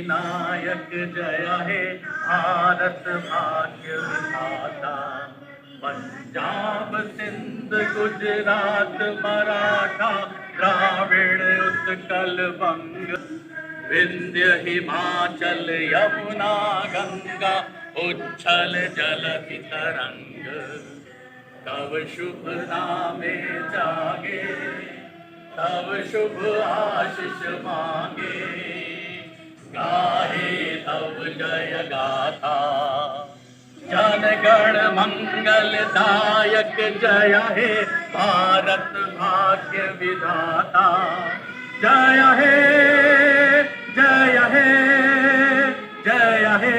अधिनायक जय हे भारत भाग्य विधाता। पंजाब सिंध गुजरात मराठा द्राविड़ उत्कल बंग, विंध्य हिमाचल यमुना गंगा उच्छल जलधि तरंग। तव शुभ नामे जागे, तव शुभ आशीष मांगे, गाहे तव जय गाथा। जन गण मंगल दायक जय हे भारत भाग्य विधाता। जय हे जय हे जय हे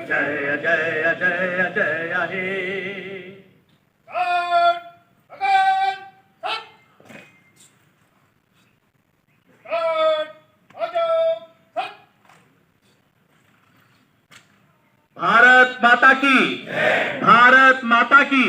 जय जय जय जय हे। भारत माता की, भारत माता की।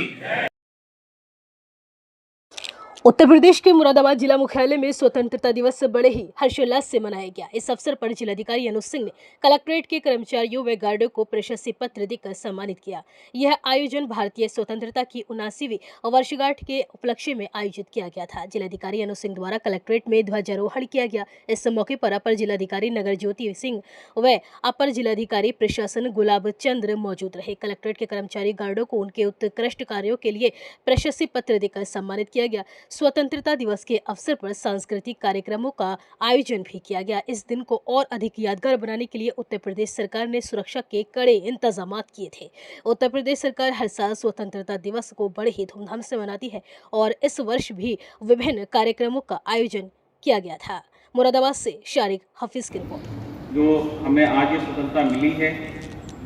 उत्तर प्रदेश के मुरादाबाद जिला मुख्यालय में स्वतंत्रता दिवस बड़े ही हर्षोल्लास से मनाया गया। इस अवसर पर जिलाधिकारी अनुज सिंह ने कलेक्ट्रेट के कर्मचारियों व गार्डों को प्रशस्ति पत्र देकर सम्मानित किया। यह आयोजन भारतीय स्वतंत्रता की 79वीं वर्षगांठ के उपलक्ष्य में आयोजित किया गया था। जिलाधिकारी अनुज सिंह द्वारा कलेक्ट्रेट में ध्वजारोहण किया गया। इस मौके पर अपर जिलाधिकारी नगर ज्योति सिंह व अपर जिलाधिकारी प्रशासन गुलाब चंद्र मौजूद रहे। कलेक्ट्रेट के कर्मचारी गार्डों को उनके उत्कृष्ट कार्यों के लिए प्रशस्ति पत्र देकर सम्मानित किया गया। स्वतंत्रता दिवस के अवसर पर सांस्कृतिक कार्यक्रमों का आयोजन भी किया गया। इस दिन को और अधिक यादगार बनाने के लिए उत्तर प्रदेश सरकार ने सुरक्षा के कड़े इंतजाम किए थे। उत्तर प्रदेश सरकार हर साल स्वतंत्रता दिवस को बड़े ही धूमधाम से मनाती है और इस वर्ष भी विभिन्न कार्यक्रमों का आयोजन किया गया था। मुरादाबाद से शारिक हफीज की रिपोर्ट। जो हमें आज ये स्वतंत्रता मिली है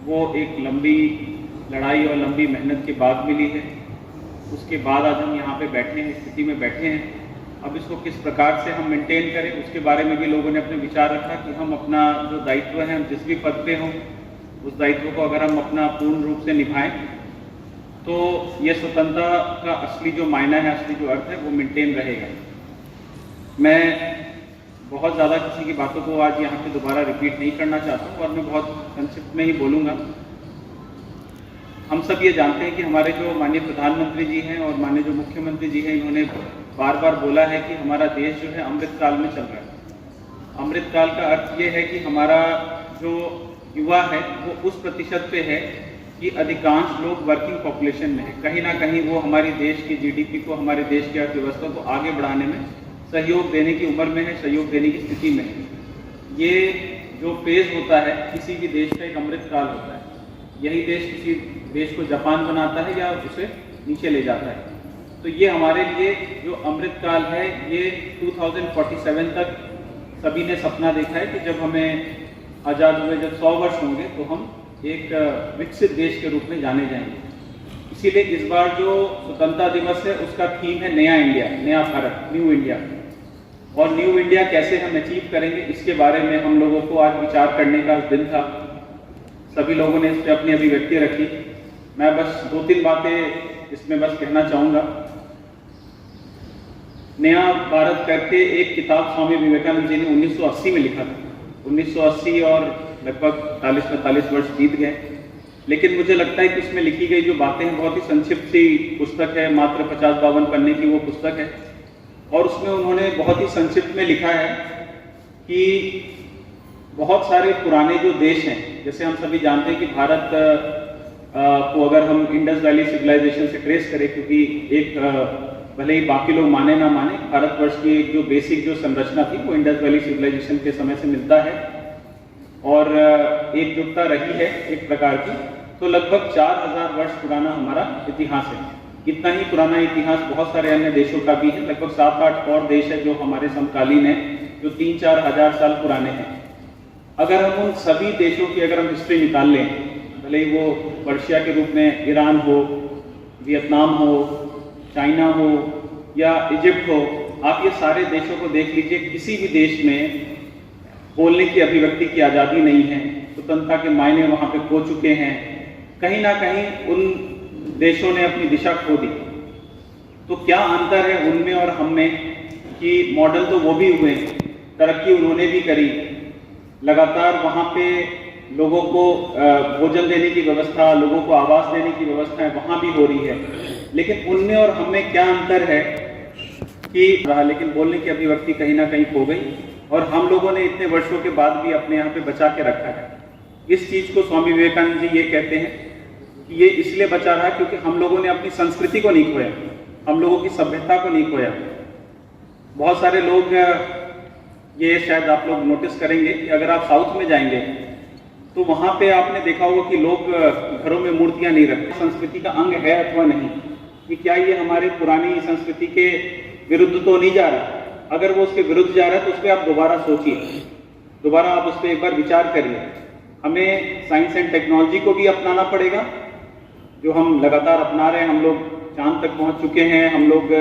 वो एक लंबी लड़ाई और लंबी मेहनत के बाद मिली है। उसके बाद आज हम यहाँ पे बैठे हैं, स्थिति में बैठे हैं। अब इसको किस प्रकार से हम मेंटेन करें उसके बारे में भी लोगों ने अपने विचार रखा कि हम अपना जो दायित्व है, हम जिस भी पद पे हों, उस दायित्व को अगर हम अपना पूर्ण रूप से निभाएं तो ये स्वतंत्रता का असली जो मायना है, असली जो अर्थ है वो मेंटेन रहेगा। मैं बहुत ज़्यादा किसी की बातों को आज यहाँ पे दोबारा रिपीट नहीं करना चाहता हूँ और मैं बहुत संक्षिप्त में ही बोलूँगा। हम सब ये जानते हैं कि हमारे जो माननीय प्रधानमंत्री जी हैं और माननीय जो मुख्यमंत्री जी हैं, इन्होंने बार बार बोला है कि हमारा देश जो है अमृत काल में चल रहा है। अमृत काल का अर्थ ये है कि हमारा जो युवा है वो उस प्रतिशत पे है कि अधिकांश लोग वर्किंग पॉपुलेशन में है। कहीं ना कहीं वो हमारी देश की जीडीपी को, हमारे देश की अर्थव्यवस्था को आगे बढ़ाने में सहयोग देने की उम्र में है, सहयोग देने की स्थिति में है। ये जो फेज होता है किसी भी देश का एक अमृत काल होता है। यही देश किसी देश को जापान बनाता है या उसे नीचे ले जाता है। तो ये हमारे लिए जो अमृत काल है ये 2047 तक सभी ने सपना देखा है कि जब हमें आज़ाद हुए, जब 100 वर्ष होंगे तो हम एक विकसित देश के रूप में जाने जाएंगे। इसीलिए इस बार जो स्वतंत्रता दिवस है उसका थीम है नया इंडिया, नया भारत, न्यू इंडिया। और न्यू इंडिया कैसे हम अचीव करेंगे इसके बारे में हम लोगों को आज विचार करने का दिन था। सभी लोगों ने इस पर अपनी अभिव्यक्ति रखी। मैं बस 2-3 बातें इसमें बस कहना चाहूँगा। नया भारत करके एक किताब स्वामी विवेकानंद जी ने 1980 में लिखा था। 1980 और लगभग 40-45 वर्ष बीत गए, लेकिन मुझे लगता है कि इसमें लिखी गई जो बातें हैं बहुत ही संक्षिप्त सी पुस्तक है, मात्र 50-52 पन्ने की वो पुस्तक है। और उसमें उन्होंने बहुत ही संक्षिप्त में लिखा है कि बहुत सारे पुराने जो देश हैं, जैसे हम सभी जानते हैं कि भारत को अगर हम इंडस वैली सिविलाइजेशन से ट्रेस करें, क्योंकि एक भले ही बाकी लोग माने ना माने, भारतवर्ष की एक जो बेसिक जो संरचना थी वो इंडस वैली सिविलाइजेशन के समय से मिलता है और एकजुटता रही है एक प्रकार की। तो लगभग 4000 वर्ष पुराना हमारा इतिहास है। इतना ही पुराना इतिहास बहुत सारे अन्य देशों का भी है। लगभग 7-8 और देश है जो हमारे समकालीन है, जो 3-4 हजार साल पुराने हैं। अगर हम उन सभी देशों की अगर हम हिस्ट्री निकाल लें, भले ही वो पर्शिया के रूप में ईरान हो, वियतनाम हो, चाइना हो या इजिप्ट हो, आप ये सारे देशों को देख लीजिए। किसी भी देश में बोलने की, अभिव्यक्ति की आज़ादी नहीं है। स्वतंत्रता के मायने वहाँ पे खो चुके हैं। कहीं ना कहीं उन देशों ने अपनी दिशा खो दी। तो क्या अंतर है उनमें और हम में कि मॉडल तो वो भी हुए, तरक्की उन्होंने भी करी, लगातार वहाँ पे लोगों को भोजन देने की व्यवस्था, लोगों को आवास देने की व्यवस्था है, वहाँ भी हो रही है। लेकिन उनमें और हमें क्या अंतर है कि रहा, लेकिन बोलने की अभिव्यक्ति कहीं ना कहीं खो गई और हम लोगों ने इतने वर्षों के बाद भी अपने यहाँ पे बचा के रखा है। इस चीज को स्वामी विवेकानंद जी ये कहते हैं कि ये इसलिए बचा रहा क्योंकि हम लोगों ने अपनी संस्कृति को नहीं खोया, हम लोगों की सभ्यता को नहीं खोया। बहुत सारे लोग, ये शायद आप लोग नोटिस करेंगे कि अगर आप साउथ में जाएंगे तो वहां पे आपने देखा होगा कि लोग घरों में मूर्तियां नहीं रखते। संस्कृति का अंग है अथवा नहीं, कि क्या ये हमारे पुरानी संस्कृति के विरुद्ध तो नहीं जा रहा? अगर वो उसके विरुद्ध जा रहा है तो उस पर आप दोबारा सोचिए, दोबारा आप उस पर एक बार विचार करिए। हमें साइंस एंड टेक्नोलॉजी को भी अपनाना पड़ेगा, जो हम लगातार अपना रहे हैं। हम लोग चांद तक पहुंच चुके हैं। हम लोग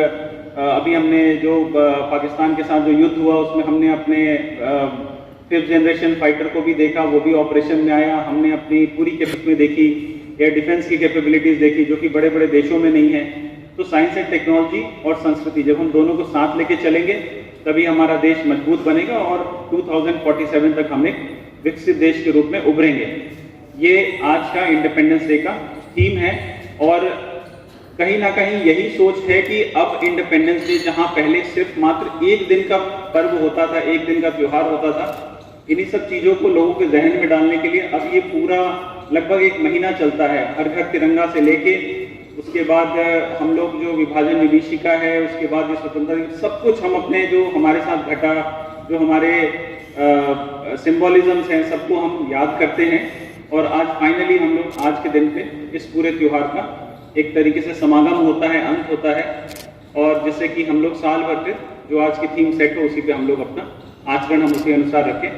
अभी हमने जो पाकिस्तान के साथ जो युद्ध हुआ उसमें हमने अपने 5th जनरेशन फाइटर को भी देखा, वो भी ऑपरेशन में आया। हमने अपनी पूरी कैपेबिलिटी में देखी, एयर डिफेंस की कैपेबिलिटीज देखी, जो कि बड़े बड़े देशों में नहीं है। तो साइंस एंड टेक्नोलॉजी और संस्कृति, जब हम दोनों को साथ लेके चलेंगे तभी हमारा देश मजबूत बनेगा और 2047 तक हम एक विकसित देश के रूप में उभरेंगे। ये आज का इंडिपेंडेंस डे का थीम है और कहीं ना कहीं यही सोच है कि अब इंडिपेंडेंस डे, जहां पहले सिर्फ मात्र एक दिन का पर्व होता था, एक दिन का त्योहार होता था, इन्हीं सब चीजों को लोगों के जहन में डालने के लिए अब ये पूरा लगभग एक महीना चलता है। हर घर तिरंगा से लेके उसके बाद हम लोग जो विभाजन विभीषिका है, उसके बाद ये स्वतंत्रता, सब कुछ हम अपने जो हमारे साथ घटा, जो हमारे सिंबोलिज्म्स हैं, सबको हम याद करते हैं। और आज फाइनली हम लोग आज के दिन पे इस पूरे त्योहार का एक तरीके से समागम होता है, अंत होता है, और जिससे कि हम लोग साल भर फिर जो आज की थीम सेट हो उसी पे हम लोग अपना आचरण हम उसी अनुसार रखें।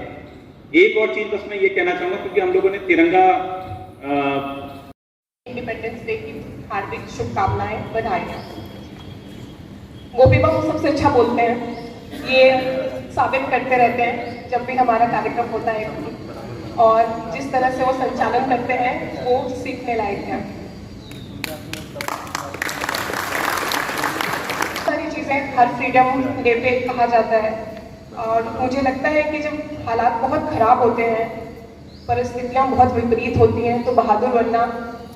एक और चीज बस मैं ये कहना चाहूंगा, क्योंकि हम लोगों ने तिरंगा इंडिपेंडेंस डे की हार्दिक शुभकामनाएं, बधाइयाँ। गोपी बाबू सबसे अच्छा बोलते हैं, ये साबित करते रहते हैं जब भी हमारा कार्यक्रम होता है, और जिस तरह से वो संचालन करते हैं वो सीखने लायक है। सारी चीज़ें हर फ्रीडम डे पे कहा जाता है, और मुझे लगता है कि जब हालात बहुत खराब होते हैं, परिस्थितियाँ बहुत विपरीत होती हैं, तो बहादुर बनना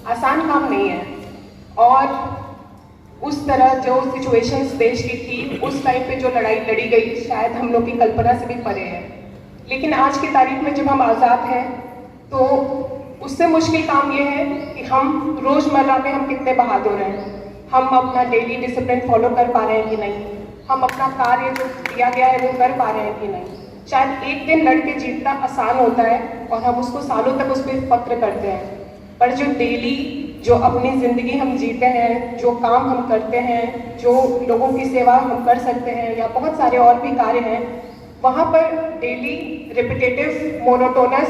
आसान काम नहीं है। और उस तरह जो सिचुएशंस देश की थी उस टाइम पे जो लड़ाई लड़ी गई, शायद हम लोग की कल्पना से भी परे है। लेकिन आज की तारीख में जब हम आज़ाद हैं तो उससे मुश्किल काम ये है कि हम रोज़मर्रा में हम कितने बहादुर हैं, हम अपना डेली डिसिप्लिन फॉलो कर पा रहे हैं कि नहीं, हम अपना कार्य जो दिया गया है वो कर पा रहे हैं कि नहीं। शायद एक दिन लड़ के जीतना आसान होता है और हम उसको सालों तक उस पर फक्र करते हैं, पर जो डेली जो अपनी ज़िंदगी हम जीते हैं, जो काम हम करते हैं, जो लोगों की सेवा हम कर सकते हैं, या बहुत सारे और भी कार्य हैं, वहाँ पर डेली रिपीटेटिव मोनोटोनस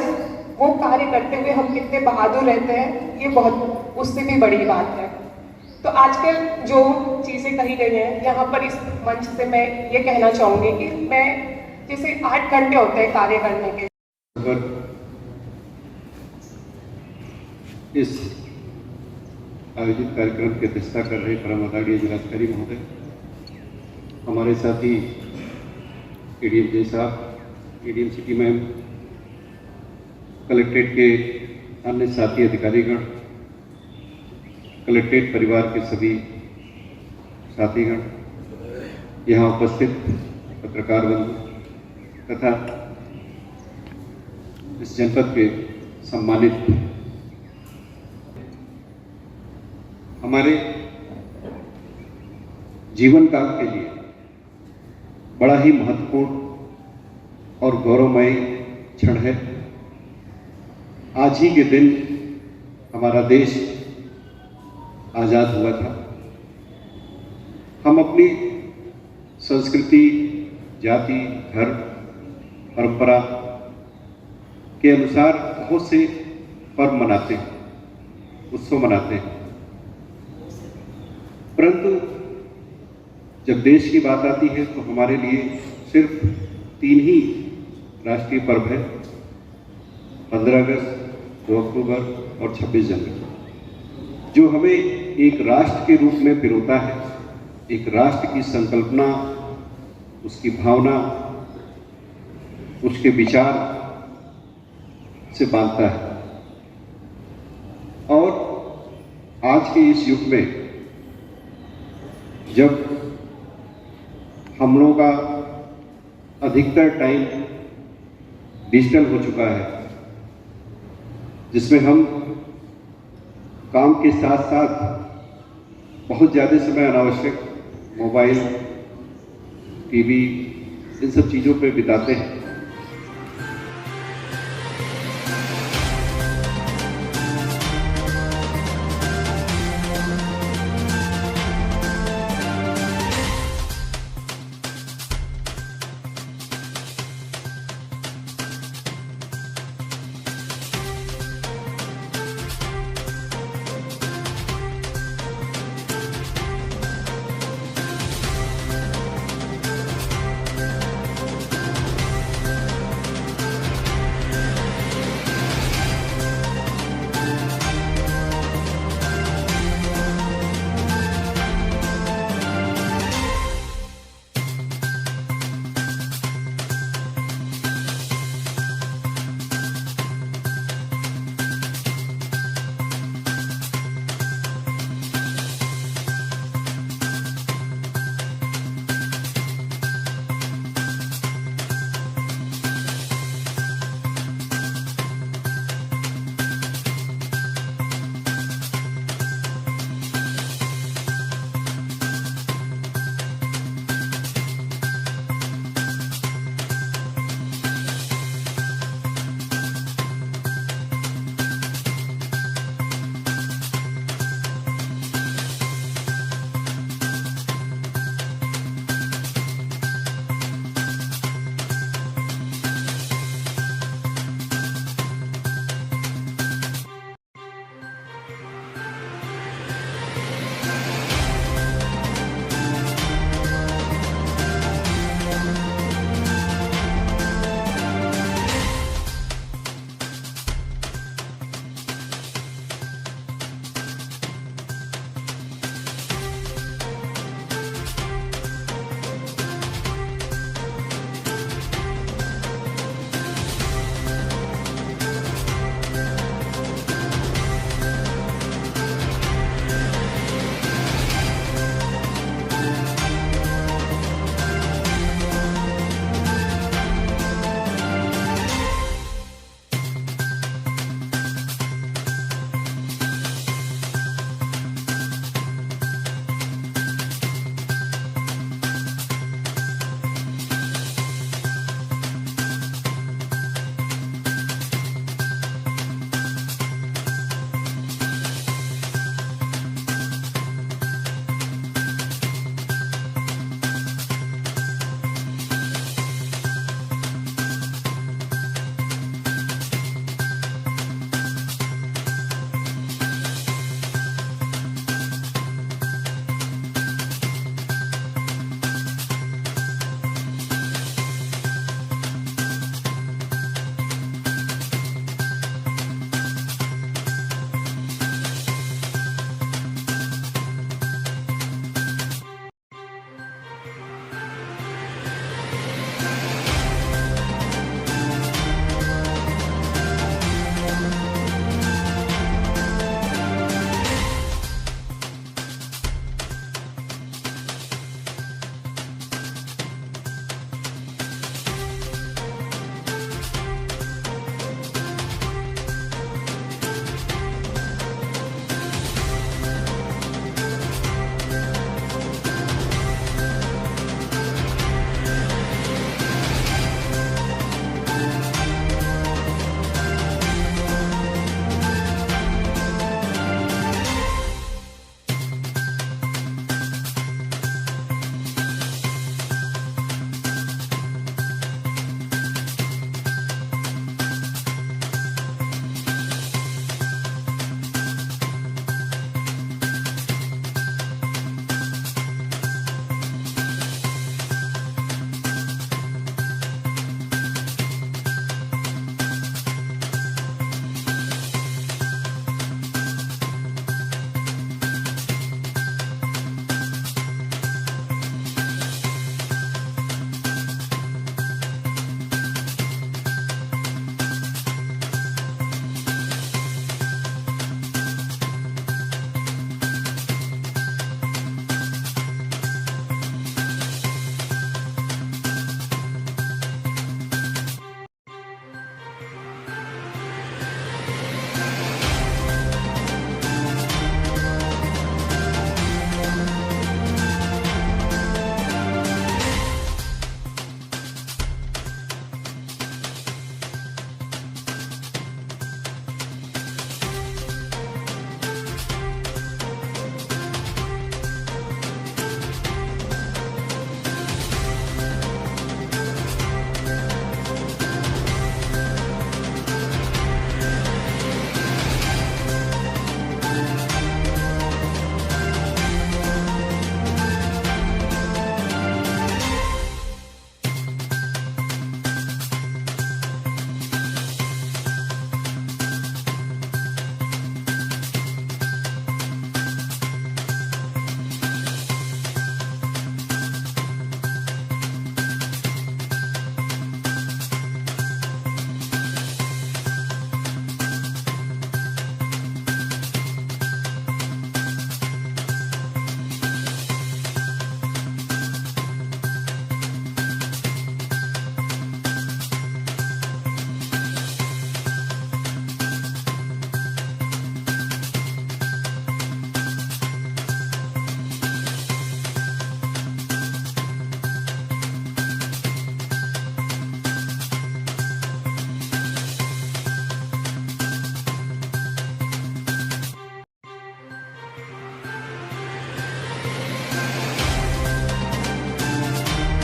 वो कार्य करते हुए हम कितने बहादुर रहते हैं, ये बहुत उससे भी बड़ी बात है। तो आजकल जो चीज़ें कही गई हैं यहाँ पर इस मंच से, मैं ये कहना चाहूँगी कि मैं जैसे 8 घंटे होते हैं कार्य करने के, इस आयोजित कार्यक्रम की अध्यक्षता कर रहे परम आदरणीय जिलाधिकारी महोदय, हमारे साथी एडीएम जय साहब, एडीएम सिटी मैम, कलेक्ट्रेट के अन्य साथी अधिकारीगण, कलेक्ट्रेट परिवार के सभी साथीगण, यहाँ उपस्थित पत्रकार बंधु तथा इस जनपद के सम्मानित, हमारे जीवन काल के लिए बड़ा ही महत्वपूर्ण और गौरवमय क्षण है। आज ही के दिन हमारा देश आज़ाद हुआ था। हम अपनी संस्कृति, जाति, धर्म, परंपरा के अनुसार बहुत से पर्व मनाते हैं, उत्सव मनाते हैं, परंतु जब देश की बात आती है तो हमारे लिए सिर्फ 3 ही राष्ट्रीय पर्व है, 15 अगस्त, 2 अक्टूबर और 26 जनवरी, जो हमें एक राष्ट्र के रूप में पिरोता है, एक राष्ट्र की संकल्पना, उसकी भावना, उसके विचार से बांधता है। और आज के इस युग में जब हम लोगों का अधिकतर टाइम डिजिटल हो चुका है, जिसमें हम काम के साथ साथ बहुत ज़्यादा समय अनावश्यक मोबाइल, टीवी, इन सब चीज़ों पे बिताते हैं,